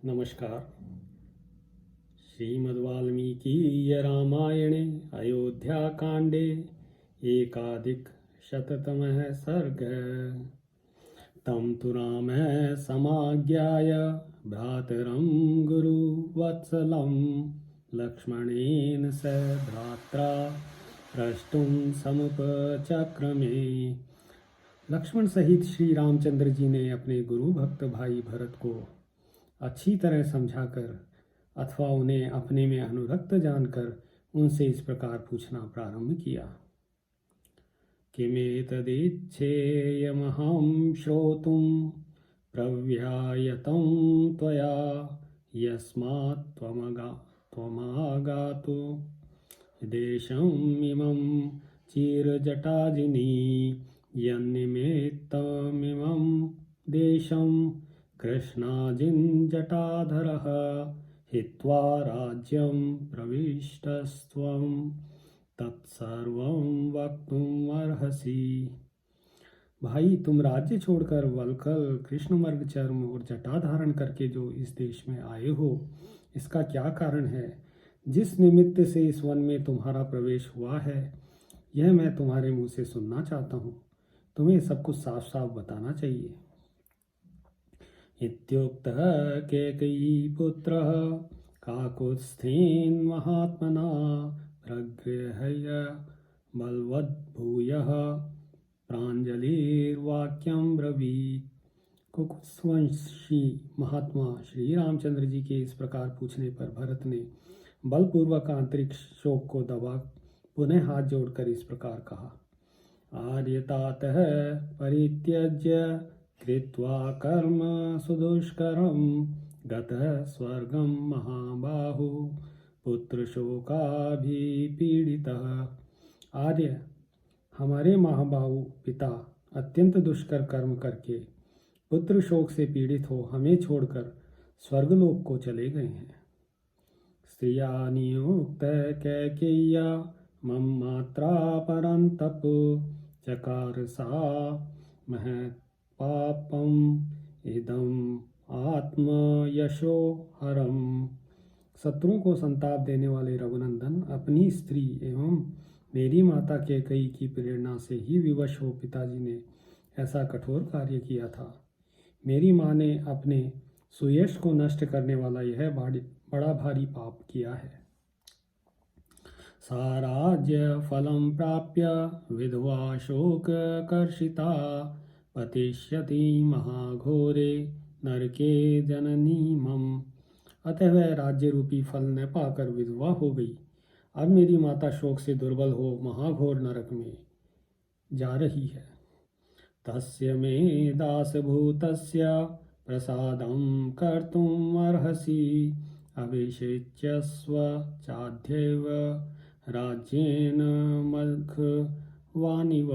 नमस्कार। श्रीमद्वाल्मीकीय रामायणे अयोध्याकाण्डे एकाधिकशततमः सर्गः। तं तु रामः समाज्ञाय भ्रातरं गुरुवत्सलं लक्ष्मणेन सह भ्रात्रा प्रष्टुं समुपचक्रमे। लक्ष्मण सहित श्री रामचंद्र जी ने अपने गुरु भक्त भाई भरत को अच्छी तरह समझाकर अथवा उन्हें अपने में अनुरक्त जानकर उनसे इस प्रकार पूछना प्रारंभ किया। किमेतदिच्छेयमहं श्रोतुं प्रव्यायतं त्वया यस्मात् त्वमागातो देशमिमं चिरजटाजिनी यन्निमित्तमिमं देशं कृष्णाजिञ्जटाधरः हित्वा राज्यं प्रविष्टस्त्वं तत्सर्वं वक्तुम् अर्हसि। भाई, तुम राज्य छोड़कर वल्कल कृष्णमर्ग चर्म और जटा धारण करके जो इस देश में आए हो, इसका क्या कारण है? जिस निमित्त से इस वन में तुम्हारा प्रवेश हुआ है, यह मैं तुम्हारे मुंह से सुनना चाहता हूँ। तुम्हें सब कुछ साफ साफ बताना चाहिए। इत्युक्तः कैकेयीपुत्रः काकुत्स्थेन महात्मना प्रगृह्य बलवद्भूयः प्राञ्जलिर्वाक्यं ब्रवीत्। कुकुत्सवंशी महात्मा श्री रामचंद्र जी के इस प्रकार पूछने पर भरत ने बलपूर्वक आंतरिक शोक को दबा पुनः हाथ जोड़कर इस प्रकार कहा। आर्यतातः परित्यज्य कृत्वा कर्म सुदुष्करं गतः स्वर्गं महाबाहु पुत्रशोकाभिपीडितः। आर्य, हमारे महाबाहु पिता अत्यंत दुष्कर कर्म करके पुत्र शोक से पीड़ित हो हमें छोड़कर स्वर्गलोक को चले गए हैं। स्त्रिया नियुक्त कैकेय्या मम मात्रा परन्तप चकार सा महत् पापम इदम आत्मयशो हरम। शत्रुओं को संताप देने वाले रघुनंदन, अपनी स्त्री एवं मेरी माता कैकेयी की प्रेरणा से ही विवश हो पिताजी ने ऐसा कठोर कार्य किया था। मेरी माँ ने अपने सुयश को नष्ट करने वाला यह बड़ा भारी पाप किया है। सा राज्य फलं प्राप्य विधवा शोक कर्षिता पतिष्यति महाघोरे नरके जननी मम। अतः वह राज्य रूपी फल न पाकर विधवा हो गई। अब मेरी माता शोक से दुर्बल हो महाघोर नरक में जा रही है। तस्य मे दासभूतस्य प्रसादं कर्तुम् अर्हसि अभिषिच्यस्व चाद्यैव राज्येन मघवानिव।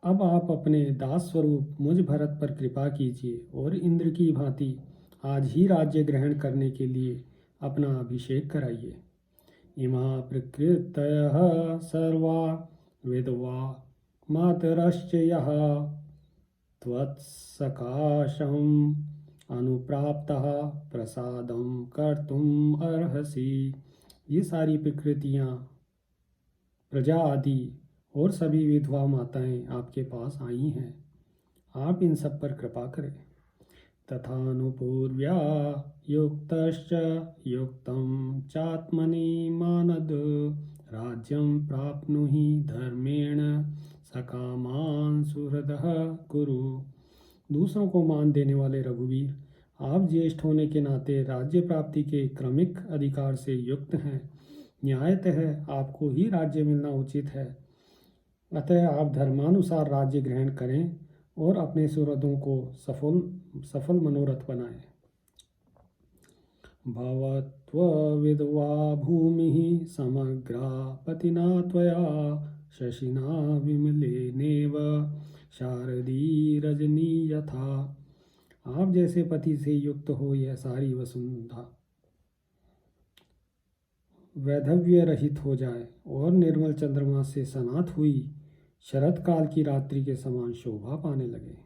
अब आप अपने दास स्वरूप मुझ भरत पर कृपा कीजिए और इंद्र की भांति आज ही राज्य ग्रहण करने के लिए अपना अभिषेक कराइए। इमा प्रकृतयः सर्वा विधवा मातरश्च यः त्वत्सकाशम् अनुप्राप्तः प्रसादं कर्तुम् अर्हसि। ये सारी प्रकृतियाँ, प्रजा आदि और सभी विधवा माताएं आपके पास आई हैं। आप इन सब पर कृपा करें। तथानुपूर्व्या युक्तश्च युक्तं चात्मनि मानद राज्यं प्राप्नुहि धर्मेण सकामान् सुहृदः कुरु। दूसरों को मान देने वाले रघुवीर, आप ज्येष्ठ होने के नाते राज्य प्राप्ति के क्रमिक अधिकार से युक्त हैं। न्यायतः आपको ही राज्य मिलना उचित है। अतः आप धर्मानुसार राज्य ग्रहण करें और अपने सुहृदों को सफल मनोरथ बनाएं। भवत्वविधवा भूमिः समग्रा पतिना त्वया शशिना विमलेनेव शारदी रजनी यथा। आप जैसे पति से युक्त हो यह सारी वसुंधरा वैधव्य रहित हो जाए और निर्मल चंद्रमा से सनात हुई शरद काल की रात्रि के समान शोभा पाने लगे।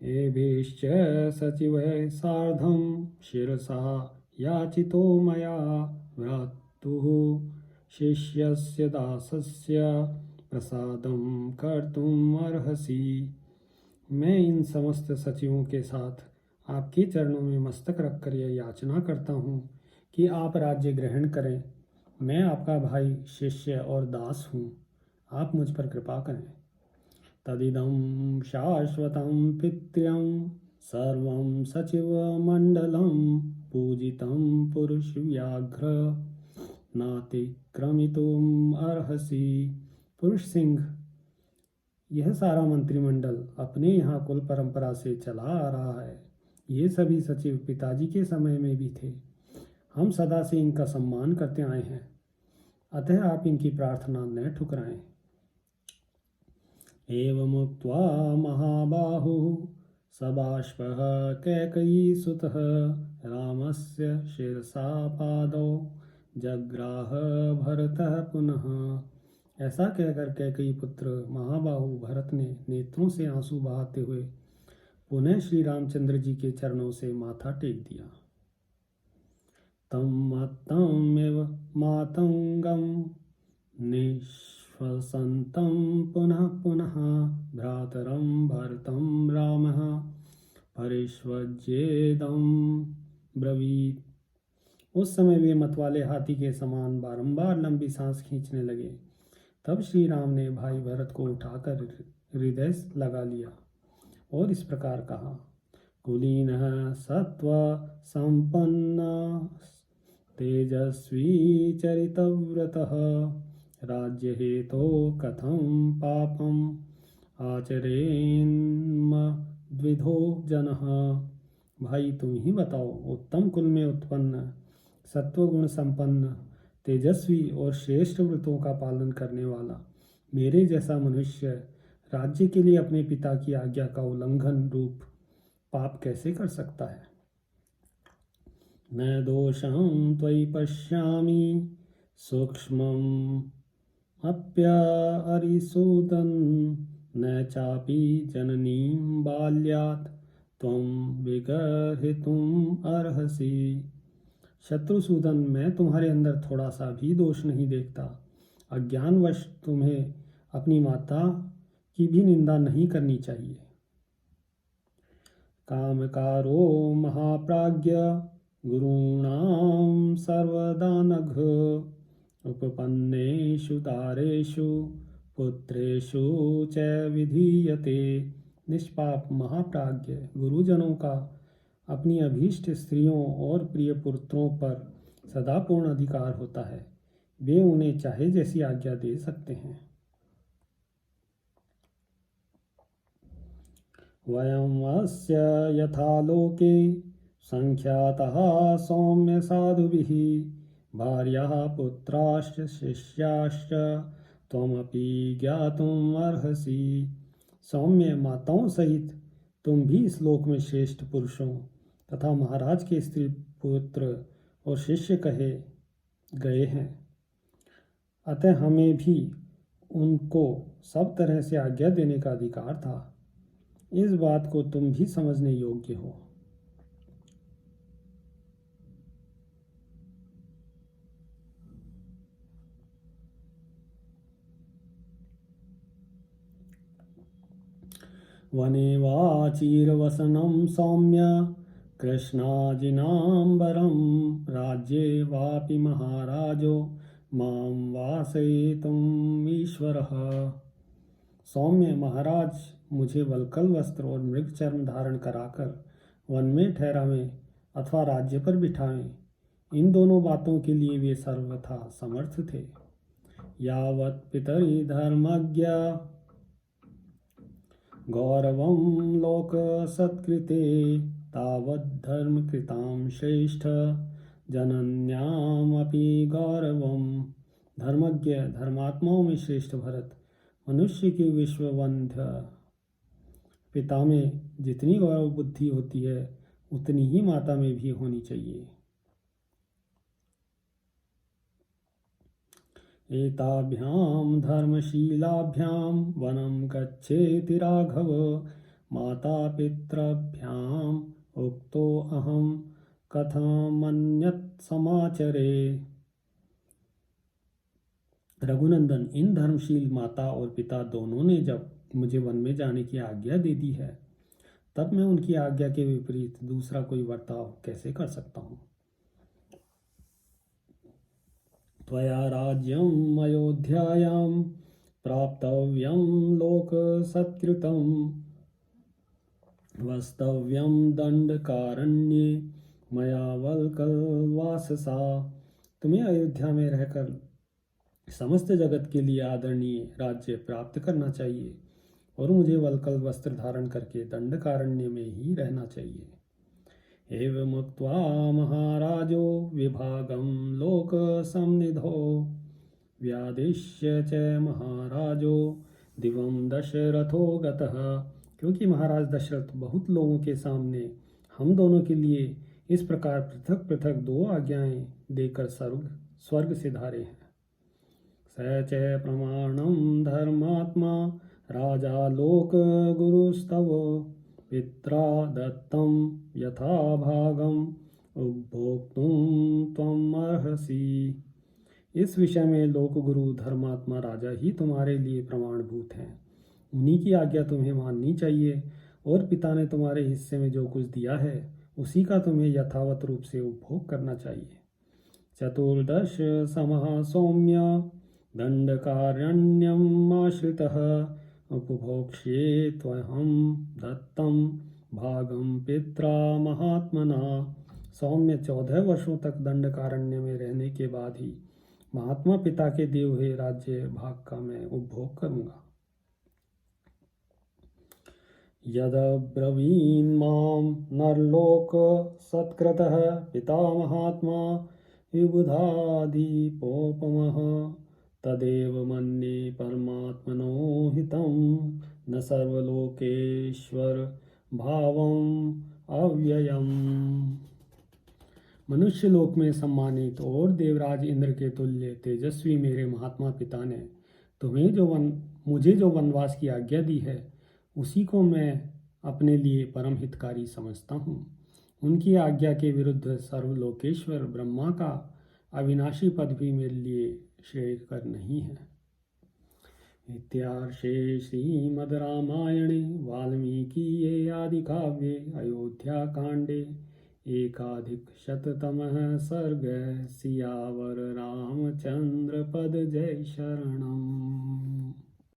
एभिश्च सचिवैः सार्धं शिरसा याचितो मया भ्रातुः शिष्यस्य दासस्य प्रसादं कर्तुम् अर्हसि। मैं इन समस्त सचिवों के साथ आपके चरणों में मस्तक रखकर यह याचना करता हूँ कि आप राज्य ग्रहण करें। मैं आपका भाई, शिष्य और दास हूँ। आप मुझ पर कृपा करें। तदिदं शाश्वतं पितृं सर्वं सचिवमण्डलं पूजितं पुरुषव्याघ्र नातिक्रमितुम् अर्हसि। पुरुष सिंह, यह सारा मंत्रिमंडल अपने यहाँ कुल परंपरा से चला आ रहा है। ये सभी सचिव पिताजी के समय में भी थे। हम सदा से इनका सम्मान करते आए हैं, अतः आप इनकी प्रार्थना न ठुकराएं। एवमुक्त्वा महाबाहुः सबाष्पः कैकेयीसुतः रामस्य शिरसा पादौ जग्राह भरतः पुनः। ऐसा कहकर कैकेयी पुत्र महाबाहु भरत ने नेत्रों से आंसू बहाते हुए पुनः श्री रामचंद्र जी के चरणों से माथा टेक दिया। तमेव मातंगम निःश्वसन्तं पुनः पुनः भ्रातरं भरतं रामः परिष्वज्येदं ब्रवीत्। उस समय वे मतवाले हाथी के समान बारंबार लंबी सांस खींचने लगे। तब श्री राम ने भाई भरत को उठाकर हृदय लगा लिया और इस प्रकार कहा। कुलीनः सत्व संपन्न तेजस्वी चरितव्रतः राज्य हेतो कथं पापम आचरेन्म द्विधो जनः। भाई तुम ही बताओ, उत्तम कुल में उत्पन्न, सत्वगुण संपन्न, तेजस्वी और श्रेष्ठ व्रतों का पालन करने वाला मेरे जैसा मनुष्य राज्य के लिए अपने पिता की आज्ञा का उल्लंघन रूप पाप कैसे कर सकता है। न दोषं त्वयि पश्यामि सूक्ष्मम् अप्यरिसूदन् न चापि जननीं बाल्यात् त्वं विगर्हितुम् अर्हसि। शत्रुसूदन, मैं तुम्हारे अंदर थोड़ा सा भी दोष नहीं देखता। अज्ञानवश तुम्हें अपनी माता की भी निंदा नहीं करनी चाहिए। कामकारो महाप्राज्ञ गुरूणां सर्वदा नघ उपपन्नेषु दारेषु पुत्रेषु च विधीयते। निष्पाप महाप्राज्ञ गुरुजनों का अपनी अभीष्ट स्त्रियों और प्रिय पुत्रों पर सदा पूर्ण अधिकार होता है। वे उन्हें चाहे जैसी आज्ञा दे सकते हैं। वयम् अस्य यथा लोके संख्यातः सौम्य साधुभिः भार्याः पुत्राश्च शिष्याश्च त्वमपि ज्ञातुम् अर्हसि। सौम्य माताओं सहित तुम भी इस लोक में श्रेष्ठ पुरुषों तथा महाराज के स्त्री पुत्र और शिष्य कहे गए हैं, अतः हमें भी उनको सब तरह से आज्ञा देने का अधिकार था। इस बात को तुम भी समझने योग्य हो। वने वाचिरवसनं सौम्य कृष्णाजिनाम्बरं राज्ये वापि महाराजो मां वासयितुम् ईश्वरः। सौम्य महाराज मुझे वल्कल वस्त्र और मृग चर्म धारण कराकर वन में ठहरावें अथवा राज्य पर बिठावें, इन दोनों बातों के लिए वे सर्वथा समर्थ थे। यावत् पितरि धर्मज्ञ गौरवं लोक सत्कृते तावद्धर्मकृतां श्रेष्ठ जनन्यामपि गौरवं। धर्मज्ञ धर्मात्माओं में श्रेष्ठ भरत, मनुष्य की विश्ववंध्य पिता में जितनी गौरव बुद्धि होती है उतनी ही माता में भी होनी चाहिए। एताभ्यां धर्मशीलाभ्यां वनं गच्छेति राघव माता पितृभ्याम उक्तो अहम कथमन्यत् समाचरे। रघुनंदन, इन धर्मशील माता और पिता दोनों ने जब मुझे वन में जाने की आज्ञा दे दी है, तब मैं उनकी आज्ञा के विपरीत दूसरा कोई बर्ताव कैसे कर सकता हूँ। त्वया राज्यम् अयोध्यायां प्राप्तव्यं लोकसत्कृतं वस्तव्यं दंडकारण्ये मया वल्कलवाससा। तुम्हें अयोध्या में रहकर समस्त जगत के लिए आदरणीय राज्य प्राप्त करना चाहिए और मुझे वल्कल वस्त्र धारण करके दंडकारण्य में ही रहना चाहिए। एवमुक्त्वा महाराजो विभागं लोकसंनिधौ व्यादिश्य च महाराजो दिवं दशरथो गतः। क्योंकि महाराज दशरथ बहुत लोगों के सामने हम दोनों के लिए इस प्रकार पृथक पृथक दो आज्ञाएं देकर स्वर्ग से धारे हैं। स च प्रमाणं धर्मात्मा राजा लोक गुरुस्तव पित्रा दत्तं यथा भागम उपभोक्तुं त्वम् अर्हसि। इस विषय में लोक गुरु धर्मात्मा राजा ही तुम्हारे लिए प्रमाणभूत हैं। उन्हीं की आज्ञा तुम्हें माननी चाहिए और पिता ने तुम्हारे हिस्से में जो कुछ दिया है उसी का तुम्हें यथावत रूप से उपभोग करना चाहिए। चतुर्दश समः सौम्य दंडकारण्यम् आश्रितः उपभोक्ष्ये त्वहं दत्तं भागं पित्रा महात्मना। सौम्य 14 वर्षों तक दंडकारण्य में रहने के बाद ही महात्मा पिता के दिए हुए राज्य भाग का मैं उपभोग करूंगा। यद्ब्रवीन् मां नरलोक सत्कृतः पिता महात्मा विबुधाधिपोपमः तदेव मन्ये परमात्मनो हितं न सर्वलोकेश्वर भावम् अव्ययम्। मनुष्य लोक में सम्मानित और देवराज इंद्र के तुल्य तेजस्वी मेरे महात्मा पिता ने मुझे जो वनवास की आज्ञा दी है उसी को मैं अपने लिए परम हितकारी समझता हूँ। उनकी आज्ञा के विरुद्ध सर्वलोकेश्वर ब्रह्मा का अविनाशी पद भी मेरे लिए श्रेयकर नहीं है। इत्यार्षे श्रीमद् रामायणे वाल्मीकीये आदिकाव्ये अयोध्याकाण्डे 1+100तमः सर्गः। सियावर रामचंद्र पद जय शरणम्।